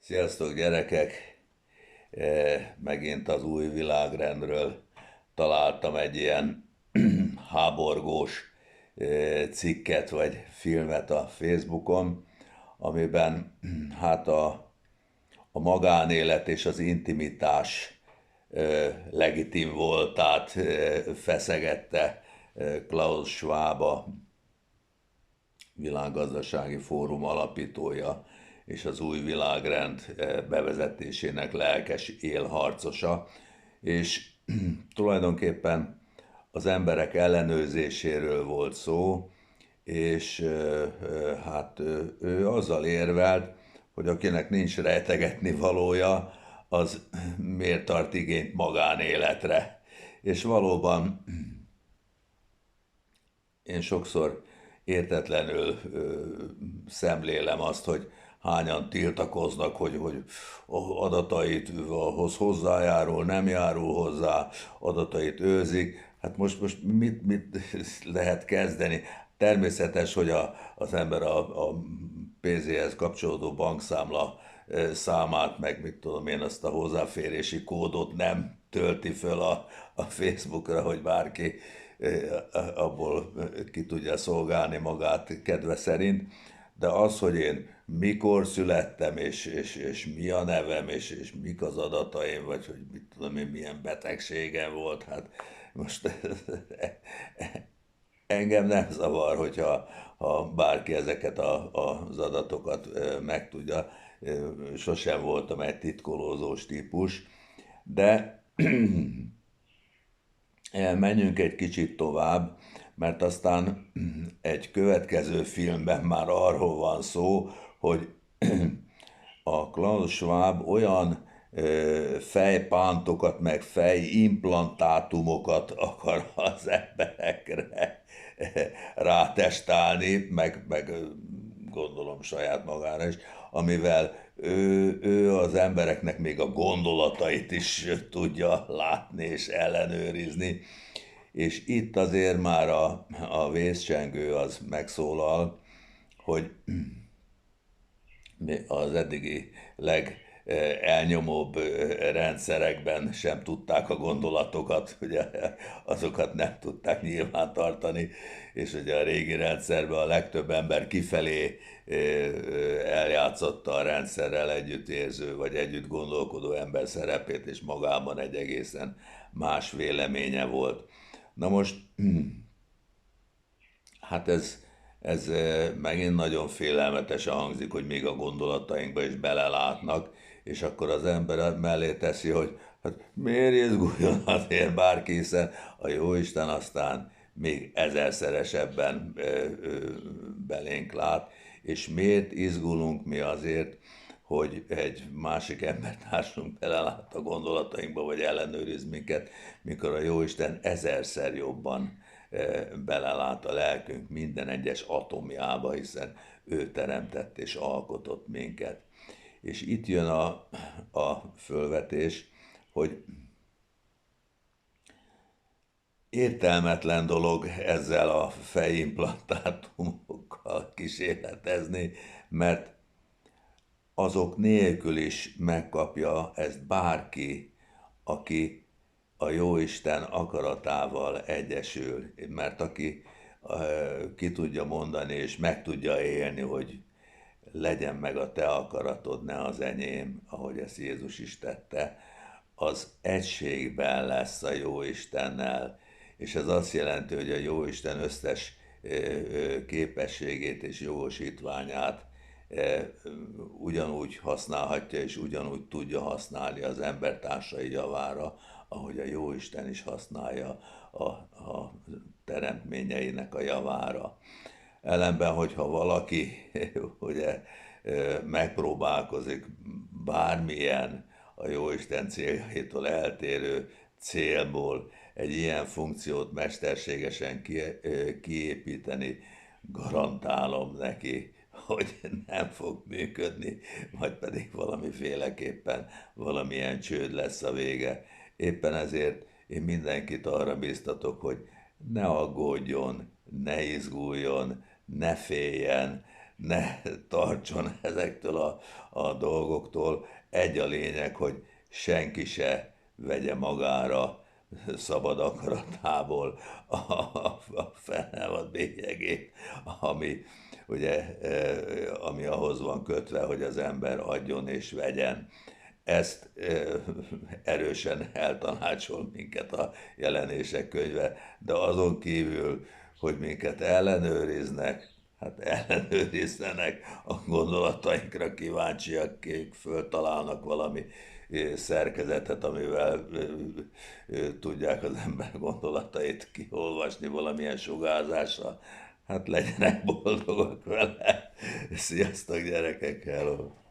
Sziasztok gyerekek! Megint az új világrendről találtam egy ilyen háborgós cikket vagy filmet a Facebookon, amiben hát a magánélet és az intimitás legitim voltát feszegette Klaus Schwab, a világgazdasági fórum alapítója és az új világrend bevezetésének lelkes élharcosa, és tulajdonképpen az emberek ellenőrzéséről volt szó, és hát ő azzal érvelt, hogy akinek nincs rejtegetni valója, az miért tart igényt magánéletre. És valóban én sokszor értetlenül szemlélem azt, hogy hányan tiltakoznak, hogy adatait hozzájárul, nem járul hozzá, adatait őrzik. Hát most mit lehet kezdeni? Természetes, hogy az ember a pénzéhez kapcsolódó bankszámla számát, meg mit tudom én, azt a hozzáférési kódot nem tölti föl a Facebookra, hogy bárki abból ki tudja szolgálni magát kedve szerint, de az, hogy én mikor születtem, és mi a nevem, és mik az adataim, vagy hogy mit tudom én, milyen betegségem volt, hát most engem nem zavar, ha bárki ezeket az adatokat megtudja. Sosem voltam egy titkolózós típus, de menjünk egy kicsit tovább, mert aztán egy következő filmben már arról van szó, hogy a Klaus Schwab olyan fejpántokat, meg fejimplantátumokat akar az emberekre rátestálni, meg gondolom saját magára is, amivel ő az embereknek még a gondolatait is tudja látni és ellenőrizni. És itt azért már a vészcsengő az megszólal, hogy az eddigi legelnyomóbb rendszerekben sem tudták a gondolatokat, ugye azokat nem tudták nyilván tartani, és ugye a régi rendszerben a legtöbb ember kifelé eljátszotta a rendszerrel együttérző vagy együtt gondolkodó ember szerepét, és magában egy egészen más véleménye volt. Na most hát ez megint nagyon félelmetesen hangzik, hogy még a gondolatainkba is belelátnak, és akkor az ember mellé teszi, hogy hát miért izguljon azért bárki, hiszen a Jóisten aztán még ezerszeresebben belénk lát, és miért izgulunk mi azért, hogy egy másik embertársunk belelát a gondolatainkba, vagy ellenőriz minket, mikor a Jóisten ezerszer jobban belelát a lelkünk minden egyes atomjába, hiszen ő teremtett és alkotott minket. És itt jön a fölvetés, hogy értelmetlen dolog ezzel a fejimplantátumokkal kísérletezni, mert azok nélkül is megkapja ezt bárki, aki a Jóisten akaratával egyesül, mert aki ki tudja mondani és meg tudja élni, hogy legyen meg a te akaratod, ne az enyém, ahogy ezt Jézus is tette, az egységben lesz a Jóistennel, és ez azt jelenti, hogy a Jóisten összes képességét és jogosítványát ugyanúgy használhatja, és ugyanúgy tudja használni az embertársai javára, ahogy a Jóisten is használja a teremtményeinek a javára. Ellenben, hogyha valaki ugye megpróbálkozik bármilyen a Jóisten céljaitól eltérő célból egy ilyen funkciót mesterségesen kiépíteni, garantálom neki, hogy nem fog működni, vagy pedig valamiféleképpen valamilyen csőd lesz a vége. Éppen ezért én mindenkit arra biztatok, hogy ne aggódjon, ne izguljon, ne féljen, ne tartson ezektől a dolgoktól. Egy a lényeg, hogy senki se vegye magára szabad akaratából a fennállott bélyegét, ami ugye, ami ahhoz van kötve, hogy az ember adjon és vegyen. Ezt erősen eltanácsol minket a jelenések könyve, de azon kívül, hogy minket ellenőriznek, hát ellenőrizzenek, a gondolatainkra kíváncsiak, akik föltalálnak valami szerkezetet, amivel tudják az ember gondolatait kiolvasni valamilyen sugárzásra. Hát legyenek boldogok vele. Sziasztok, gyerekek, hello!